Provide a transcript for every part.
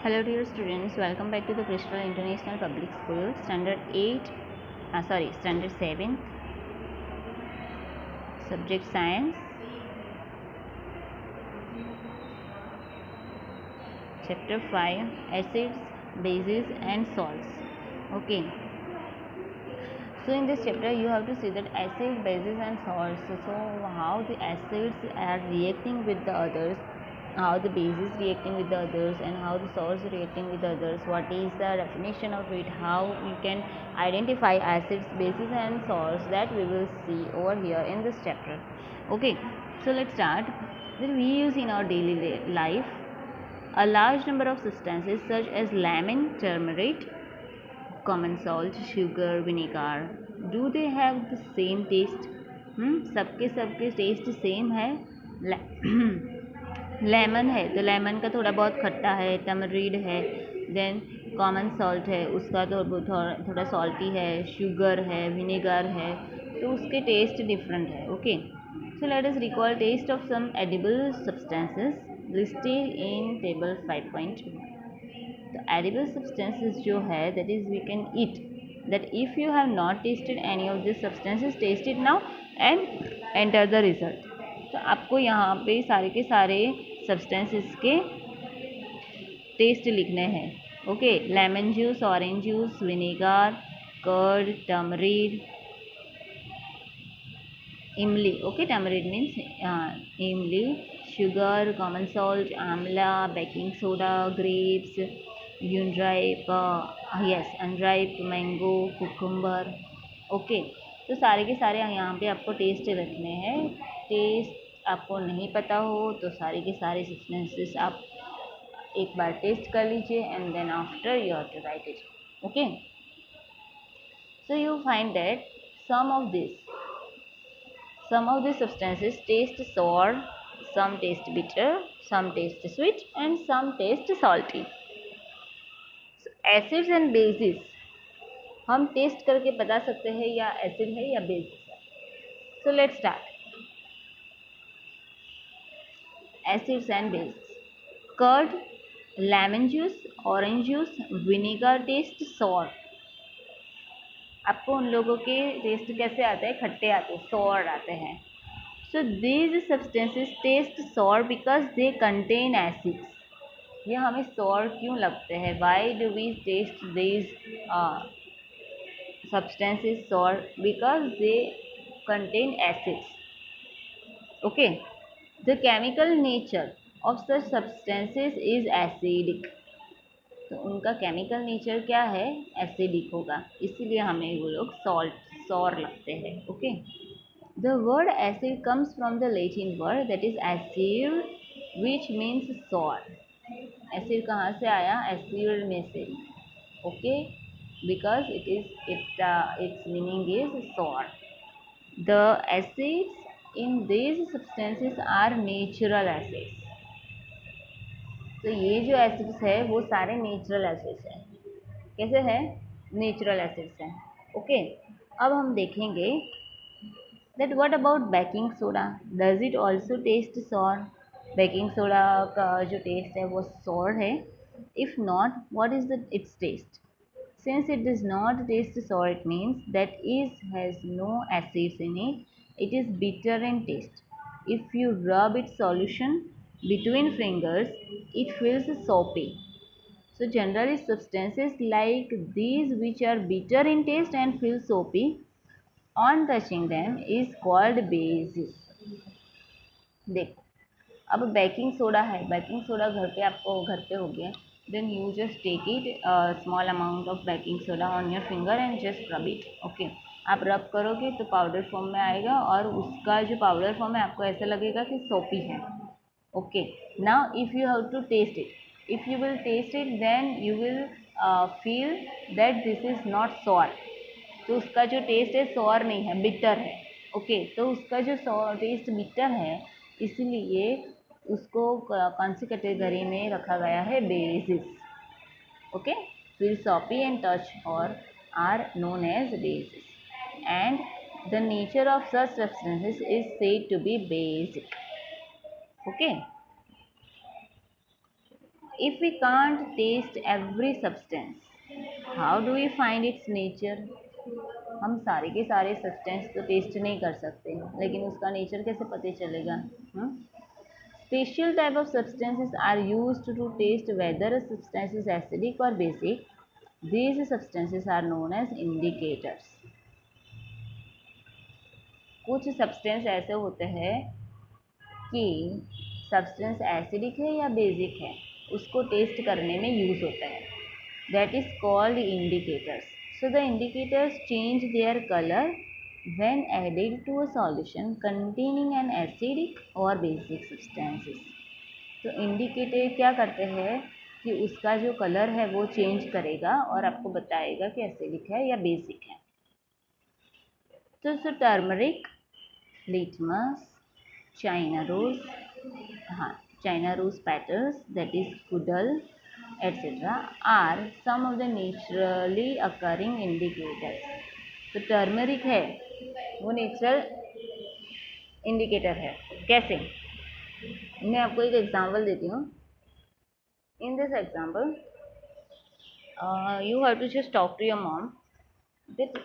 Hello dear students, welcome back to the Crystal International Public School, Standard 7, Subject Science, Chapter 5, Acids, Bases and Salts. Okay, so in this chapter you have to see that acid, bases and salts. So how the acids are reacting with the others, how the bases reacting with the others, and how the salts reacting with the others. What is the definition of it? How you can identify acids, bases and salts, that we will see over here in this chapter. Okay, so let's start. That we use in our daily life a large number of substances such as lemon, turmeric, common salt, sugar, vinegar. Do they have the same taste? सबके सबके test same है. Lemon है तो lemon का थोड़ा बहुत खट्टा है. टमरीड है, देन कॉमन सॉल्ट है, उसका तो थोड़ा सॉल्टी है. शुगर है, विनेगर है, तो उसके टेस्ट डिफरेंट है. Okay, so let us recall taste of some edible substances listed in table 5.1. तो एडिबल सब्सटेंसेस जो है that is we can eat. That if you have not tasted any of this substances, taste it now and enter the result. तो आपको यहाँ पे सारे के सारे सब्सटेंसेस के टेस्ट लिखने हैं. Okay, lemon juice, orange juice, vinegar, curd, turmeric, इमली. ओके, टर्मरिक मीन्स इमली, sugar, common salt, amla, baking soda, grapes, unripe, unripe mango, cucumber. Okay, तो सारे के सारे यहाँ पे आपको टेस्ट रखने हैं. टेस्ट आपको नहीं पता हो तो सारे के सारे सब्सटेंसेस आप एक बार टेस्ट कर लीजिए and then after you have to write it. Okay, so you find that some of these substances taste sour, some taste bitter, some taste sweet and some taste salty. So, acids and bases हम test करके बता सकते हैं या acid है या base है. So let's start. Acids and base. Curd, lemon juice, orange juice, vinegar taste sour. आपको उन लोगों के टेस्ट कैसे आते हैं? खट्टे आते हैं, सॉर आते हैं. So these substances taste sour because they contain acids. ये हमें sour क्यों लगते हैं? Why do we taste these substances sour? Because they contain acids. Okay. The chemical nature of such substances is acidic. तो उनका chemical nature क्या है? Acidic होगा, इसीलिए हमें वो लोग सॉर लगते हैं. Okay, The word acid comes from the Latin word that is acid, which means sour. Acid कहाँ से आया? Acid में से. Okay, because its meaning is sour. The acids in these substances are natural acids. तो ये जो acids है वो सारे नेचुरल एसिड्स हैं. कैसे है? नेचुरल एसिड्स हैं. ओके, अब हम देखेंगे that what about baking soda? Does it also taste sour? Baking soda का जो taste है वो sour है. If not, what is its taste? Since it does not taste sour, it means that it has no acids in it. It is bitter in taste. If you rub its solution between fingers, it feels soapy. So generally substances like these which are bitter in taste and feel soapy on touching them is called bases. देखो, अब baking soda है. Baking soda घर पे हो गया. Then you just take it small amount of baking soda on your finger and just rub it. Okay, आप rub करोगे तो पाउडर फॉर्म में आएगा और उसका जो पाउडर फॉर्म है आपको ऐसा लगेगा कि सोपी है. Okay, now if you have to taste it, if you will taste it then you will feel that this is not sour. तो उसका जो टेस्ट है सॉर नहीं है, बिटर है. ओके, तो उसका जो टेस्ट बिटर है, इसलिए उसको कौन सी कैटेगरी में रखा गया है? Basis. Okay, feel soapy and touch और are known as basis. And the nature of such substances is said to be basic. Okay, if we can't taste every substance, how do we find its nature? हम सारे के सारे substance तो test नहीं कर सकते, लेकिन उसका नेचर कैसे पता चलेगा? Special type of substances are used to taste whether a substance is acidic or basic. These substances are known as indicators. कुछ सब्सटेंस ऐसे होते हैं कि सब्सटेंस एसिडिक है या बेसिक है, उसको टेस्ट करने में यूज होता है. That is called indicators. So the indicators change their colour when added to a solution containing an acidic or basic substances. तो इंडिकेटर क्या करते हैं कि उसका जो कलर है वो चेंज करेगा और आपको बताएगा कि एसिडिक है या बेसिक है. तो turmeric, litmus, China rose, China rose petals, that is kudal, etc. are some of the naturally occurring indicators. तो टर्मरिक है वो नेचुरल इंडिकेटर है. कैसे? मैं आपको एक एग्जांपल देती हूँ. In this example you have to just talk to your mom that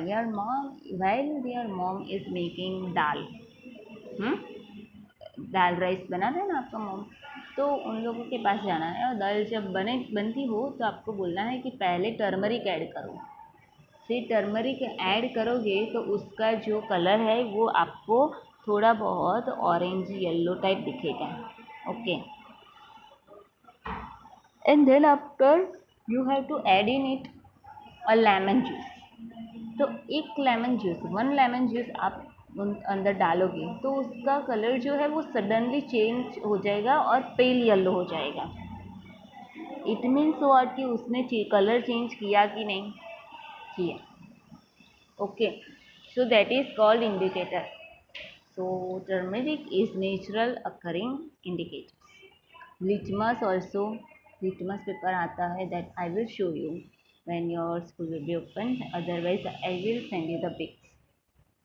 your mom, while your mom is making dal, dal rice बनाते हैं ना आपका मॉम, तो उन लोगों के पास जाना है और दाल जब बनती हो तो आपको बोलना है कि पहले टर्मरिक ऐड करो. फिर टर्मरिक ऐड करोगे तो उसका जो कलर है वो आपको थोड़ा बहुत ऑरेंज येलो टाइप दिखेगा. Okay. And then after you have to add in it a lemon juice. तो एक लेमन जूस, 1 लेमन जूस आप अंदर डालोगे तो उसका कलर जो है वो सडनली चेंज हो जाएगा और पेल येलो हो जाएगा. इट मीन्स व्हाट कि उसने कलर चेंज किया कि नहीं किया. Okay. So that is called indicator. So turmeric is natural occurring indicators. Litmus also, litmus paper आता है, that I will show you when your school will be open, otherwise I will send you the pics.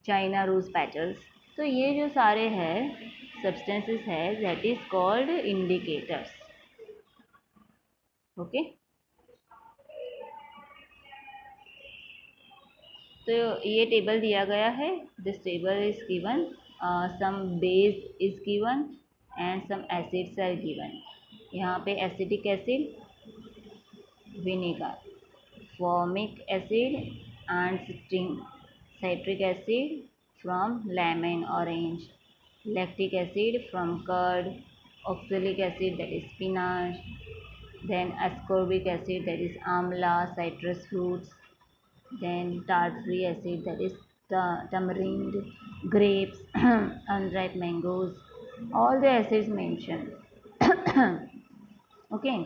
China rose petals. तो ये जो सारे हैं substances है that is called indicators. Okay. तो ये टेबल दिया गया है. This table is given, some base is given and some acids are given. यहाँ पे acidic acid, vinegar, formic acid and sting, citric acid from lemon, orange, lactic acid from curd, oxalic acid that is spinach, then ascorbic acid that is amla, citrus fruits, then tartaric acid that is tamarind, grapes, unripe mangoes, all the acids mentioned. Okay.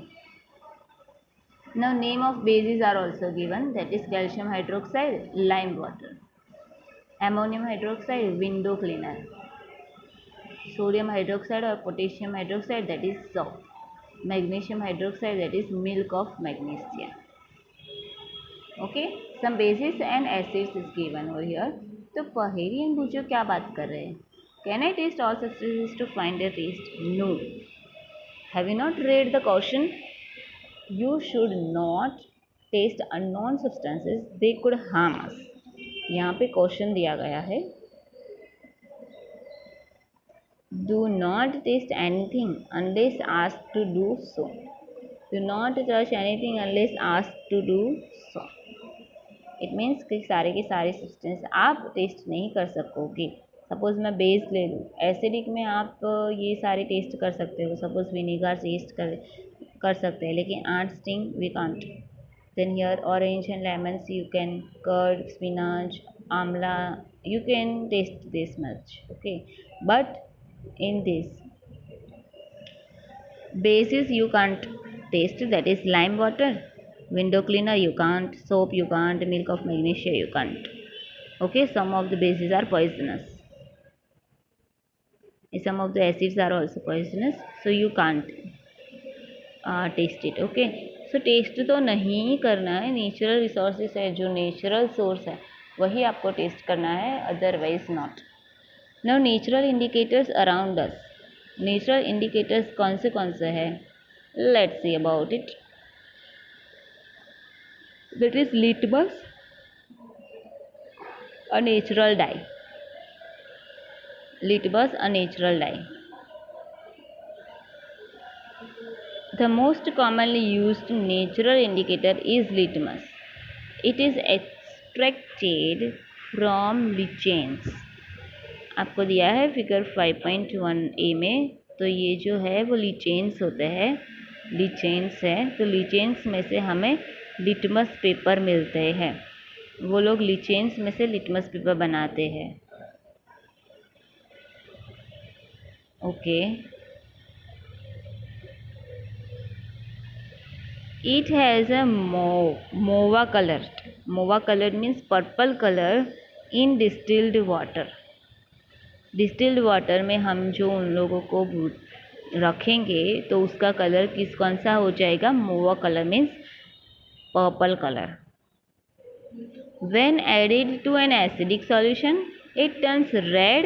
Now name of bases are also given, that is calcium hydroxide, lime water, ammonium hydroxide, window cleaner, sodium hydroxide or potassium hydroxide, that is soap, magnesium hydroxide, that is milk of magnesia. Okay, some bases and acids is given over here. तो पहेली and पूछो क्या बात कर रहे हैं? Can I taste all substances to find their taste? No. Have you not read the caution? You should not taste unknown substances, they could harm us. यहाँ पे क्वेश्चन दिया गया है, do not taste anything unless asked to do so. Do not touch anything unless asked to do so. It means कि सारे के सारे substance आप टेस्ट नहीं कर सकोगे. सपोज मैं बेस ले लूँ, एसिडिक में आप ये सारे टेस्ट कर सकते हो. सपोज विनेगर टेस्ट कर सकते हैं, लेकिन ant sting we can't. Then here orange and lemons you can, curd, spinach, amla, you can taste this much. Okay, but in this bases you can't taste, that is lime water, window cleaner you can't, soap you can't, milk of magnesia you can't. Okay, some of the bases are poisonous, some of the acids are also poisonous, so you can't taste it. Okay, so taste तो नहीं करना है, natural resources है, जो natural source है वही आपको test करना है, otherwise not. Now natural indicators around us. Natural indicators कौन से है? Let's see about it. That is litmus, a natural dye. Litmus, a natural dye. The most commonly used natural indicator is litmus. It is extracted from lichens. आपको दिया है figure 5.1a में, तो ये जो है वो लिचेंस होते हैं, लिचेंस है, तो लिचेंस में से हमें लिटमस पेपर मिलते हैं। वो लोग लिचेंस में से लिटमस पेपर बनाते हैं। Okay, it has a mova color. Mova color means purple color in distilled water. Distilled water में हम जो उन लोगों को रखेंगे तो उसका कलर कौन सा हो जाएगा? Mauve colour means purple colour. when added to an acidic solution it turns red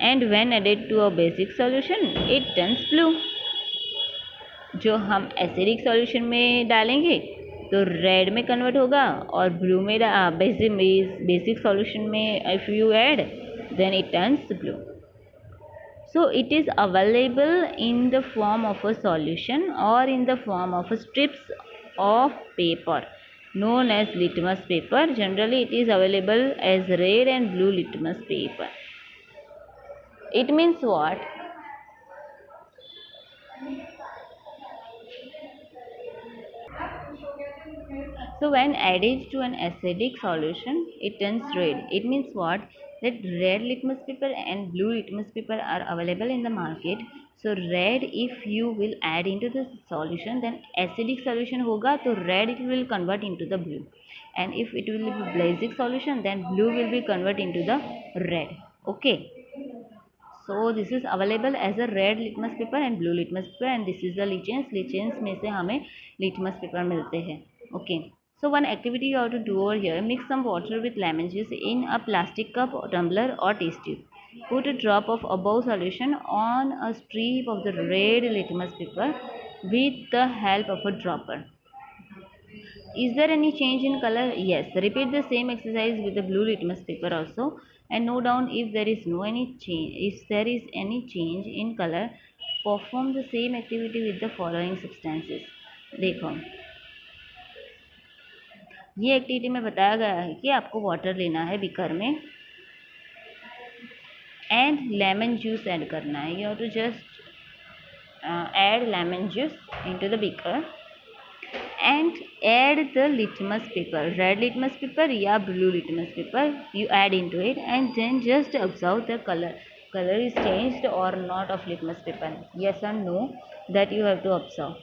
and when added to a basic solution it turns blue. जो हम एसिडिक सॉल्यूशन में डालेंगे तो रेड में कन्वर्ट होगा और ब्लू में बेसिक सॉल्यूशन में if you add then it turns blue. So it is available in the form of a solution or in the form of strips of paper known as litmus paper. Generally it is available as red and blue litmus paper. It means what? So when added to an acidic solution it turns red. It means what? That red litmus paper and blue litmus paper are available in the market. So red, if you will add into the solution, then acidic solution होगा तो red it will convert into the blue, and if it will be basic solution then blue will be convert into the red. Okay, so this is available as a red litmus paper and blue litmus paper, and this is the lichens. Lichens में से हमें litmus paper मिलते हैं. Okay, so one activity you have to do over here: mix some water with lemon juice in a plastic cup, tumbler or test tube. Put a drop of above solution on a strip of the red litmus paper with the help of a dropper. Is there any change in color? Yes. Repeat the same exercise with the blue litmus paper also, and note down if there is no any change. If there is any change in color, perform the same activity with the following substances. देखो, ये activity में बताया गया है कि आपको water लेना है बीकर में एंड लेमन जूस ऐड करना है. You have to just add lemon juice into the beaker and add the litmus paper, red litmus paper या blue litmus paper, you add into it and then just observe the color is changed or not of litmus paper, yes or no, that you have to observe.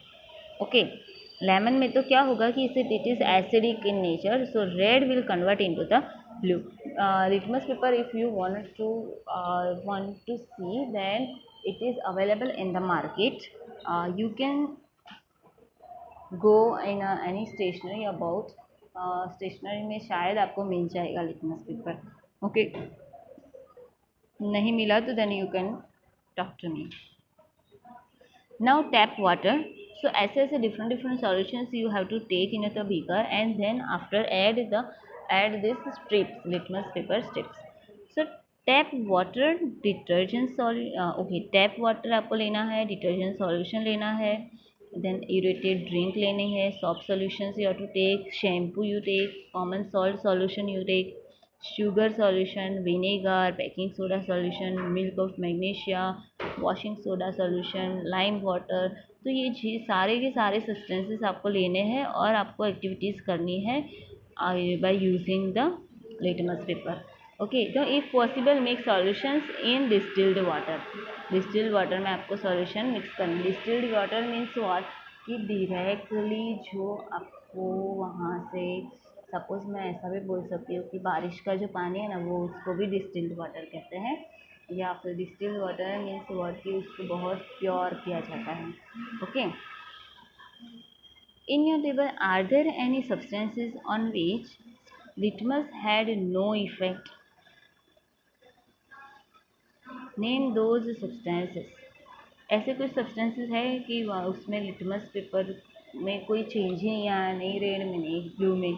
Okay, lemon में तो क्या होगा कि it is acidic in nature, so red will convert into the blue. Litmus paper, if you want to see, then it is available in the market. You can go in any stationery about, stationery में शायद आपको मिल जाएगा litmus paper. Okay, नहीं मिला तो then you can talk to me. Now tap water. So ऐसे ऐसे different solutions you have to take in the beaker and then after add this strips, litmus paper strips. So tap water detergent okay, tap water आपको लेना है, detergent solution लेना है, then irritated drink लेने हैं, soap solutions you have to take, shampoo you take, common salt solution you take, sugar solution, vinegar, baking soda solution, milk of magnesia, washing soda solution, lime water. तो ये सारे के सारे substances आपको लेने हैं और आपको एक्टिविटीज़ करनी है by using the litmus paper. Okay, तो if possible make solutions in distilled water. Distilled water में आपको सॉल्यूशन मिक्स करना है. डिस्टिल्ड वाटर मीन्स व्हाट, कि डायरेक्टली जो आपको वहाँ से, सपोज मैं ऐसा भी बोल सकती हूँ कि बारिश का जो पानी है ना, वो उसको भी डिस्टिल्ड वाटर कहते हैं, या फिर डिस्टिल्ड वाटर मीन्स व्हाट कि उसको बहुत प्योर किया जाता है. Okay, in your table are there any substances on which litmus had no effect? Name those substances. ऐसे कुछ सब्सटेंसेस है कि उसमें लिटमस पेपर में कोई चेंज ही नहीं आया, नहीं रेड में नहीं ब्लू में।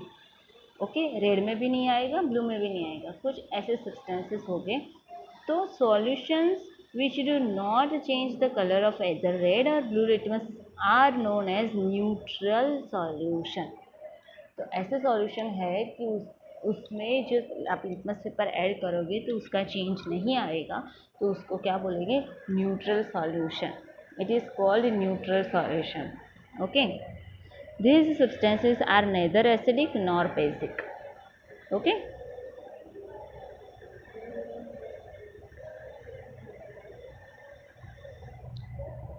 ओके, रेड में भी नहीं आएगा, ब्लू में भी नहीं आएगा, कुछ ऐसे सब्सटेंसेस हो गए। तो solutions which do not change the color of either red or blue litmus are known as neutral solution। तो ऐसे सॉल्यूशन है कि उसमें जो आप लिटमस पेपर ऐड करोगे तो उसका चेंज नहीं आएगा, तो उसको क्या बोलेंगे, neutral solution. It is called neutral solution. Okay, these substances are neither acidic nor basic। Okay,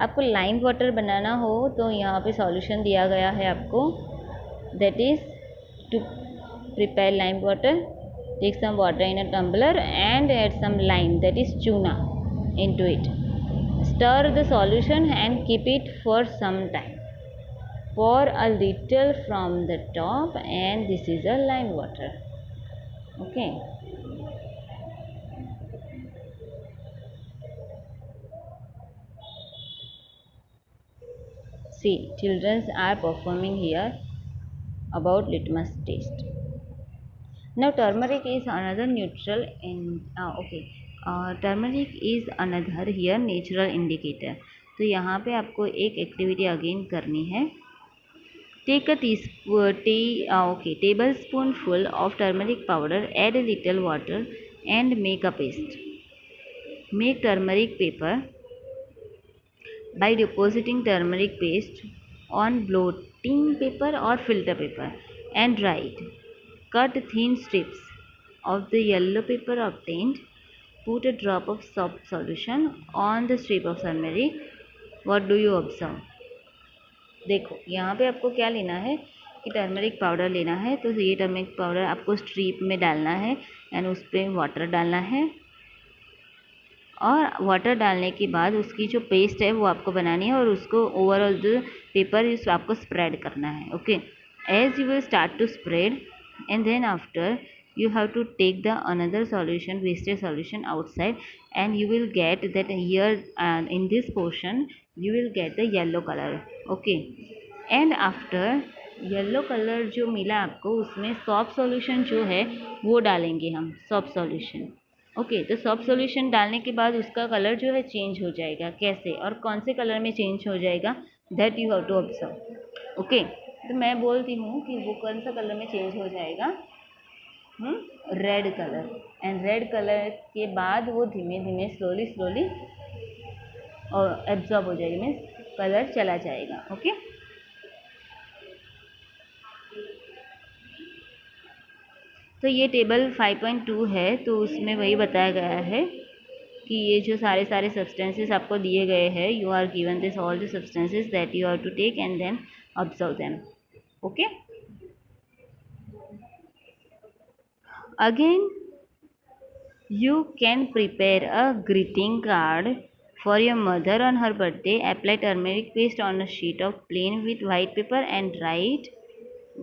आपको लाइम वाटर बनाना हो तो यहाँ पे सॉल्यूशन दिया गया है आपको, that is to prepare lime water, take some water in a tumbler and add some lime that is चूना into it, stir the solution and keep it for some time, pour a little from the top and this is a lime water। okay, see, children are performing here about litmus test। Now turmeric is another neutral in turmeric is another here natural indicator। तो यहाँ पे आपको एक activity again करनी है। Take a tablespoonful of turmeric powder, add a little water and make a paste। Make turmeric paper by depositing turmeric paste on blotting paper or filter paper and dry it। Cut thin strips of the yellow paper obtained, put a drop of soap solution on the strip of turmeric। What do you observe? देखो यहाँ पे आपको क्या लेना है कि turmeric powder लेना है, तो ये टर्मरिक पाउडर आपको स्ट्रीप में डालना है एंड उस पर वाटर डालना है, और वाटर डालने के बाद उसकी जो पेस्ट है वो आपको बनानी है और उसको ओवरऑल जो पेपर इस आपको स्प्रेड करना है। Okay, as you will start to spread and then after you have to take the another solution, wasted solution outside, and you will get that here in this portion you will get the yellow color। okay, and after yellow colour जो मिला आपको उसमें soft solution जो है वो डालेंगे हम, soft solution. Okay, तो सॉफ्ट सॉल्यूशन डालने के बाद उसका कलर जो है चेंज हो जाएगा। कैसे और कौन से कलर में चेंज हो जाएगा, that you have to observe. Okay, तो मैं बोलती हूँ कि वो कौन सा कलर में चेंज हो जाएगा, red colour. And red colour के बाद वो धीमे धीमे स्लोली और एब्जॉर्ब हो जाएगी, मीन्स कलर चला जाएगा। ओके, तो ये टेबल 5.2 है, तो उसमें वही बताया गया है कि ये जो सारे सब्सटेंसेस आपको दिए गए हैं, you are given this all the substances that you are to take and then observe them. Okay, again you can prepare a greeting card for your mother on her birthday। Apply turmeric paste on a sheet of plain with white paper and write,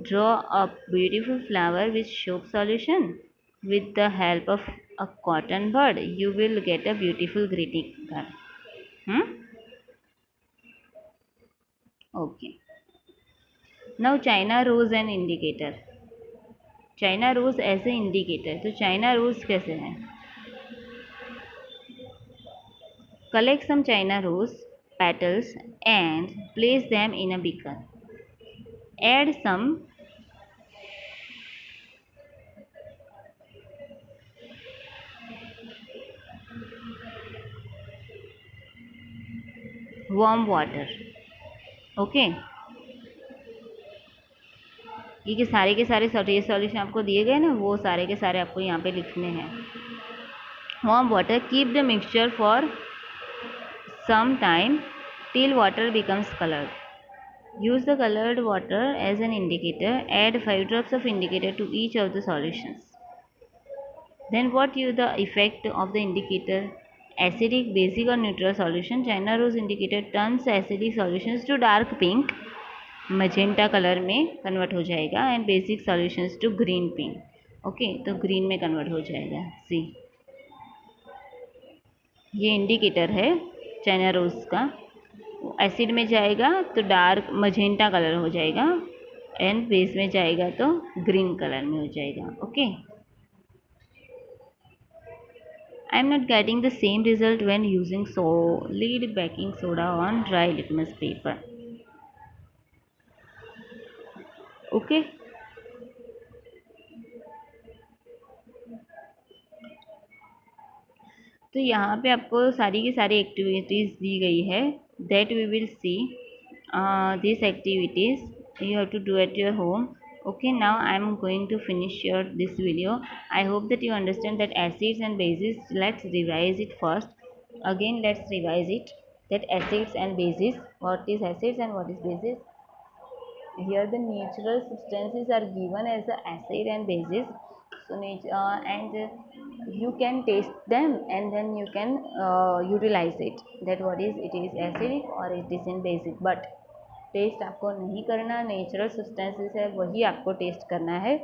draw a beautiful flower with soap solution with the help of a cotton bud। You will get a beautiful greeting card। Okay, now China rose and indicator। China rose as a indicator, तो China rose कैसे हैं, collect some China rose petals and place them in a beaker। Add some warm water। Okay, ये कि सारे के सारे solution आपको दिए गए ना, वो सारे के सारे आपको यहाँ पे लिखने हैं। Warm water, keep the mixture for some time till water becomes colored। Use the colored water as an indicator। Add 5 drops of indicator to each of the solutions। Then what is the effect of the indicator? Acidic, basic or neutral solution। China rose indicator turns acidic solutions to dark pink, magenta colour में convert हो जाएगा, and basic solutions to green pink. Okay, तो green में convert हो जाएगा। सी, ये indicator है China rose का। एसिड में जाएगा तो डार्क मजेंटा कलर हो जाएगा, एंड बेस में जाएगा तो ग्रीन कलर में हो जाएगा. Okay, I am not getting the same result when using solid baking soda on dry litmus paper. Okay. तो यहाँ पे आपको सारी की सारी एक्टिविटीज़ दी गई है. That we will see this activities you have to do at your home. Okay, now I am going to finish this video. I hope that you understand that acids and bases. Let's revise it first. Again, let's revise it. That acids and bases. What is acids and what is bases? Here the natural substances are given as a acid and bases. So you can taste them and then you can utilize it, that what is it is acidic or it is in basic. But taste आपको नहीं करना, natural substances है वही आपको test करना है,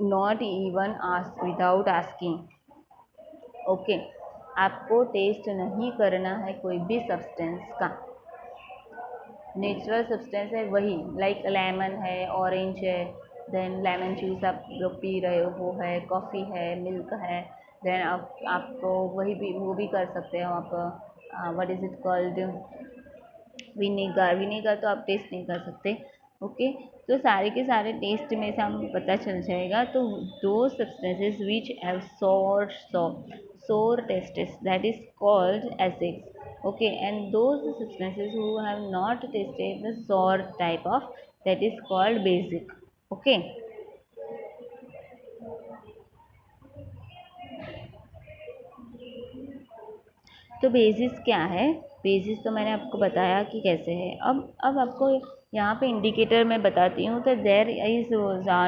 not even ask, without asking. Okay, आपको test नहीं करना है कोई भी सब्सटेंस का. नेचुरल सब्सटेंस है वही, लाइक लेमन है, ऑरेंज है, देन लेमन जूस आप लोग पी रहे हो वो है, कॉफ़ी है, मिल्क है, देन आपको वही भी वो भी कर सकते हो आप. What is it called, vinegar. Vinegar तो आप टेस्ट नहीं कर सकते. ओके, तो सारे के सारे टेस्ट में से हमको पता चल जाएगा. तो दो substances which have sour tastes, that is called acids. Okay, and those substances who have not tasted the sour type of, that is called basic. Okay, तो बेसिस क्या है? बेसिस तो मैंने आपको बताया कि कैसे है. अब आपको यहाँ पे इंडिकेटर मैं बताती हूँ. तो there is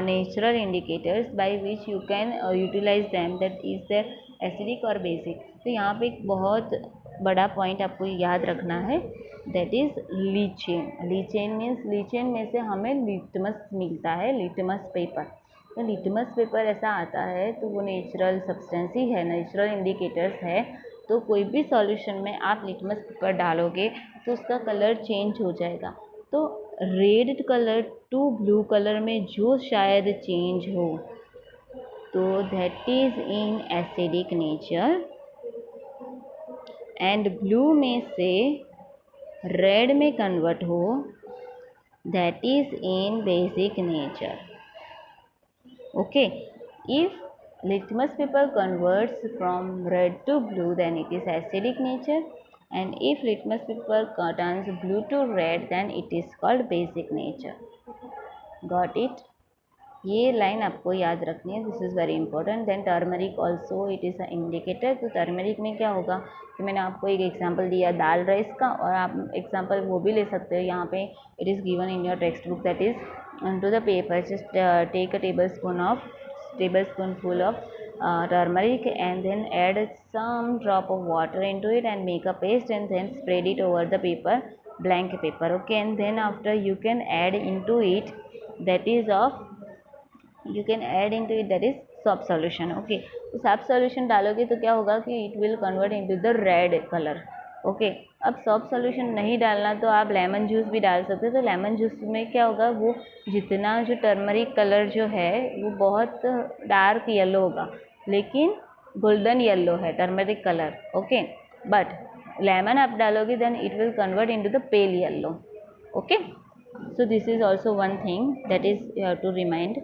natural indicators by which you can utilize them, that is their acidic और बेसिक. तो यहाँ पे एक बहुत बड़ा पॉइंट आपको याद रखना है, that is lichen. Lichen means, lichen में से हमें लिटमस मिलता है, लिटमस पेपर. तो लिटमस पेपर ऐसा आता है तो वो नेचुरल सब्सटेंस ही है, नेचुरल इंडिकेटर्स है. तो कोई भी सॉल्यूशन में आप लिटमस पेपर डालोगे तो उसका कलर चेंज हो जाएगा. तो red colour to blue colour में जो शायद चेंज हो तो that is in acidic nature, and blue में से रेड में कन्वर्ट हो that is in basic nature. Okay, if litmus paper converts from red to blue then it is acidic nature, and if litmus paper turns blue to red then it is called basic nature. Got it? ये line आपको याद रखनी है, this is very important. Then turmeric also it is a indicator. तो turmeric में क्या होगा कि मैंने आपको एक एग्जांपल दिया दाल राइस का, और आप एग्जांपल वो भी ले सकते हो. यहाँ पे it is given in your textbook, that is to the paper just take a tablespoonful of turmeric and then add some drop of water into it and make a paste and then spread it over the paper, blank paper. Okay, and then after you can add into it, that is of you can add into it, that is soap solution. Okay, तो soap solution डालोगे तो क्या होगा कि it will convert into the red color. Okay, अब shop solution नहीं डालना तो आप लेमन जूस भी डाल सकते हो. तो लेमन जूस में क्या होगा, वो जितना जो टर्मरिक कलर जो है वो बहुत डार्क येलो होगा, लेकिन गोल्डन येलो है turmeric colour. Okay, but lemon आप डालोगे then it will convert into the pale yellow. Okay, so this is also one thing that is you have to remind.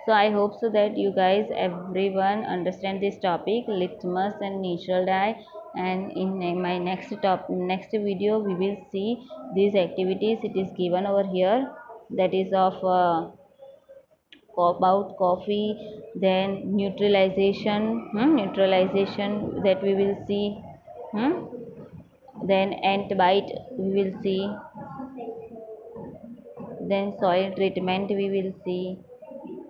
So I hope so that you guys everyone understand this topic, litmus and natural dye. And in my next video we will see these activities. It is given over here, that is of about coffee, then neutralization that we will see. Then ant bite we will see, then soil treatment we will see,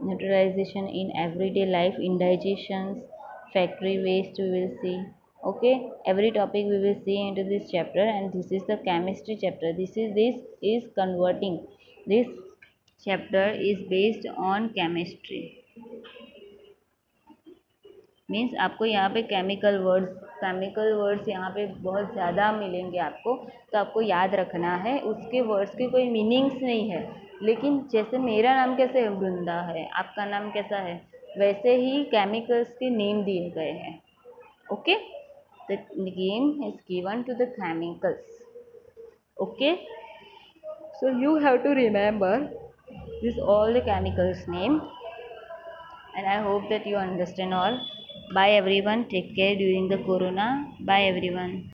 neutralization in everyday life, indigestions, factory waste we will see. Okay, every topic we will see into this chapter, and this is the chemistry chapter. This is converting. This chapter is based on chemistry. Means आपको यहाँ पे chemical words यहाँ पे बहुत ज़्यादा मिलेंगे आपको, तो आपको याद रखना है। उसके वर्ड्स के कोई मीनिंग्स नहीं है, लेकिन जैसे मेरा नाम कैसे है, वृंदा है, आपका नाम कैसा है, वैसे ही केमिकल्स के नेम दिए गए हैं। Okay, the name is given to the chemicals. Okay, so you have to remember this all the chemicals name, and I hope that you understand all. Bye everyone, take care during the corona. Bye everyone.